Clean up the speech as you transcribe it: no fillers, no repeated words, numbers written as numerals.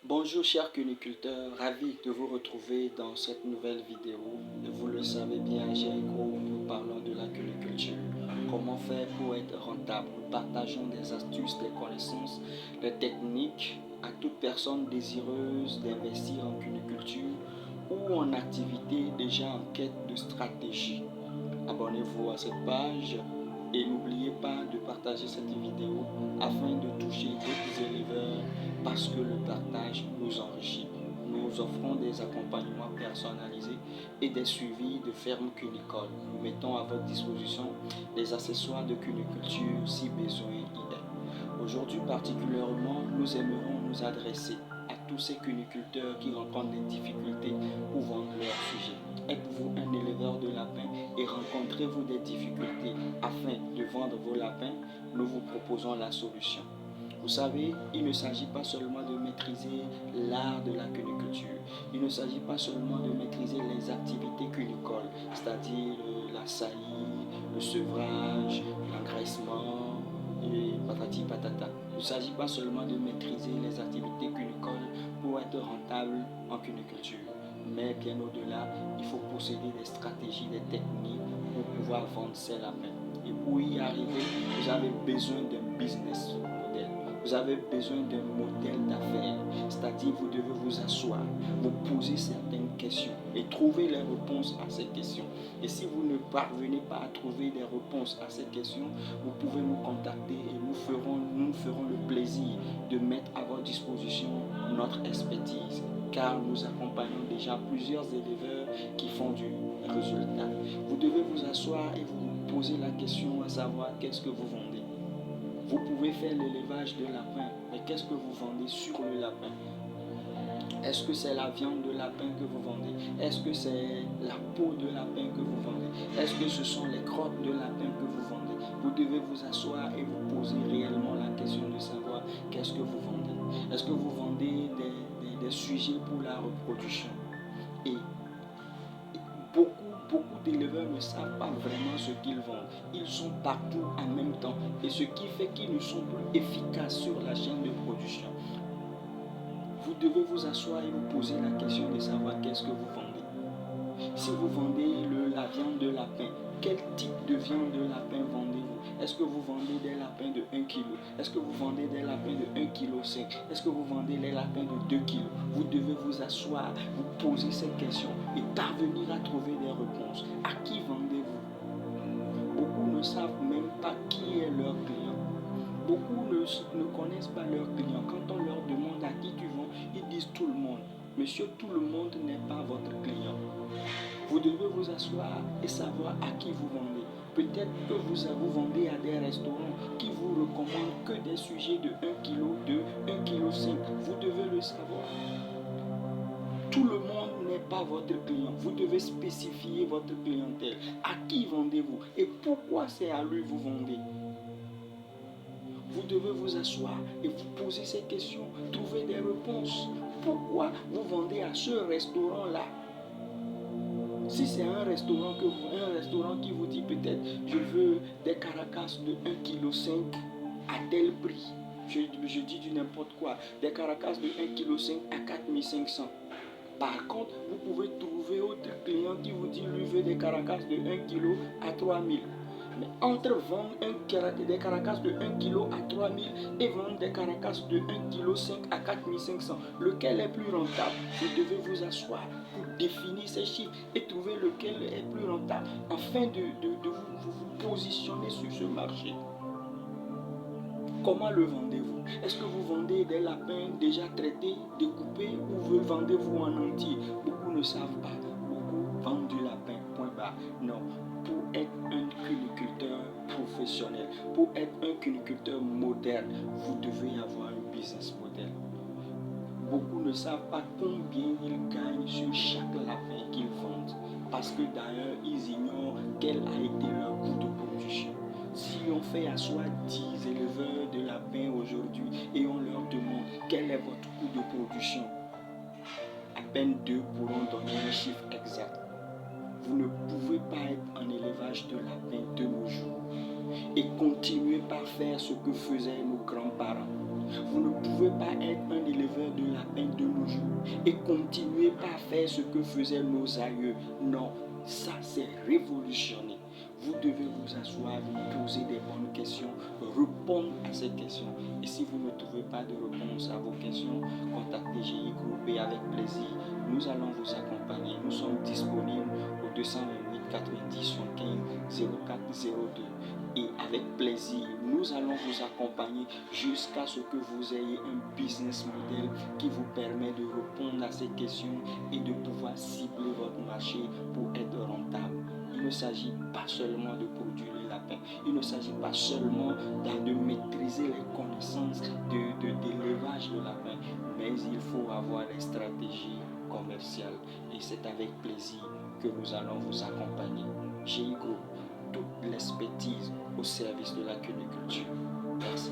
Bonjour chers cuniculteurs, ravi de vous retrouver dans cette nouvelle vidéo. Vous le savez bien, chez Eco, nous parlons de la cuniculture. Comment faire pour être rentable? Nous partageons des astuces, des connaissances, des techniques à toute personne désireuse d'investir en cuniculture ou en activité déjà en quête de stratégie. Abonnez-vous à cette page et n'oubliez pas de partager cette vidéo afin de toucher d'autres éleveurs parce que le partage nous enrichit. Nous offrons des accompagnements personnalisés et des suivis de fermes cunicoles. Nous mettons à votre disposition des accessoires de cuniculture si besoin y est. Aujourd'hui particulièrement, nous aimerons nous adresser à tous ces cuniculteurs qui rencontrent des difficultés pour vendre leur sujet. Êtes-vous un éleveur de lapins et rencontrez-vous des difficultés afin de vendre vos lapins? Nous vous proposons la solution. Vous savez, il ne s'agit pas seulement de maîtriser l'art de la cuniculture. Il ne s'agit pas seulement de maîtriser les activités cunicoles, c'est-à-dire la saillie, le sevrage, l'engraissement, et patati patata. Il ne s'agit pas seulement de maîtriser les activités cunicoles pour être rentable en cuniculture. Mais bien au-delà, il faut posséder des stratégies, des techniques pour pouvoir vendre ses lapins. Et pour y arriver, vous avez besoin d'un business model. Vous avez besoin d'un modèle d'affaires, c'est-à-dire vous devez vous asseoir, vous poser certaines questions et trouver les réponses à ces questions. Et si vous ne parvenez pas à trouver des réponses à ces questions, vous pouvez nous contacter et nous ferons le plaisir de mettre à votre disposition notre expertise, car nous accompagnons déjà plusieurs éleveurs qui font du résultat. Vous devez vous asseoir et vous poser la question à savoir qu'est-ce que vous vendez. Vous pouvez faire l'élevage de lapin, mais qu'est-ce que vous vendez sur le lapin? Est-ce que c'est la viande de lapin que vous vendez? Est-ce que c'est la peau de lapin que vous vendez? Est-ce que ce sont les crottes de lapin que vous vendez? Vous devez vous asseoir et vous poser réellement la question de savoir qu'est-ce que vous vendez. Est-ce que vous vendez des sujets pour la reproduction? Et beaucoup d'éleveurs ne savent pas vraiment ce qu'ils vendent. Ils sont partout en même temps. Et ce qui fait qu'ils ne sont plus efficaces sur la chaîne de production. Vous devez vous asseoir et vous poser la question de savoir qu'est-ce que vous vendez. Si vous vendez la viande de lapin, quel type de viande de lapin vendez-vous? Est-ce que vous vendez des lapins de 1 kg? Est-ce que vous vendez des lapins de 1,5 kg? Est-ce que vous vendez les lapins de 2 kg? Vous devez vous asseoir, vous poser ces questions et parvenir à trouver des réponses. À qui vendez-vous? Beaucoup ne savent même pas qui est leur client. Beaucoup ne connaissent pas leurs clients. Quand on leur demande à qui tu vends, ils disent tout le monde. Monsieur, tout le monde n'est pas votre client. Vous devez vous asseoir et savoir à qui vous vendez. Peut-être que vous vendez à des restaurants qui vous recommandent que des sujets de 1 kg, de 1,5 kg. Vous devez le savoir. Tout le monde n'est pas votre client. Vous devez spécifier votre clientèle. À qui vendez-vous et pourquoi c'est à lui vous vendez? Vous devez vous asseoir et vous poser ces questions, trouver des réponses. Pourquoi vous vendez à ce restaurant-là? Si c'est un restaurant qui vous dit peut-être je veux des caracas de 1,5 kg à tel prix. Je dis du n'importe quoi. Des caracas de 1,5 kg à 4 500. Par contre, vous pouvez trouver autre client qui vous dit lui veut des caracas de 1 kg à 3 000. Mais entre vendre des caracas de 1 kg à 3 000 et vendre des caracas de 1,5 kg à 4 500, lequel est plus rentable? Vous devez vous asseoir pour définir ces chiffres et trouver lequel est plus rentable afin de vous positionner sur ce marché. Comment le vendez-vous? Est-ce que vous vendez des lapins déjà traités, découpés ou vous vendez-vous en entier? Beaucoup ne savent pas. Beaucoup vendent du lapin, point barre. Non. Pour être un cuniculteur professionnel, pour être un cuniculteur moderne, vous devez avoir un business model. Beaucoup ne savent pas combien ils gagnent sur chaque lapin qu'ils vendent. Parce que d'ailleurs, ils ignorent quel a été leur coût de production. Si on fait asseoir 10 éleveurs de lapins aujourd'hui et on leur demande quel est votre coût de production, à peine 2 pourront donner un chiffre exact. Vous ne pouvez pas être en élevage de lapins de nos jours et continuer par faire ce que faisaient nos grands-parents. Vous ne pouvez pas être un éleveur de lapins de nos jours et continuer à faire ce que faisaient nos aïeux. Non, ça c'est révolutionné. Vous devez vous asseoir, vous poser des bonnes questions, répondre à ces questions. Et si vous ne trouvez pas de réponse à vos questions, contactez GI Group et avec plaisir, nous allons vous accompagner. Nous sommes disponibles au 228 90 75 0402. Et avec plaisir, nous allons vous accompagner jusqu'à ce que vous ayez un business model qui vous permet de répondre à ces questions et de pouvoir cibler votre marché pour être rentable. Il ne s'agit pas seulement de produire les lapins, il ne s'agit pas seulement de maîtriser les connaissances d'élevage de lapins, mais il faut avoir les stratégies commerciales. Et c'est avec plaisir que nous allons vous accompagner. GI Group, toute l'expertise au service de la culture. Merci.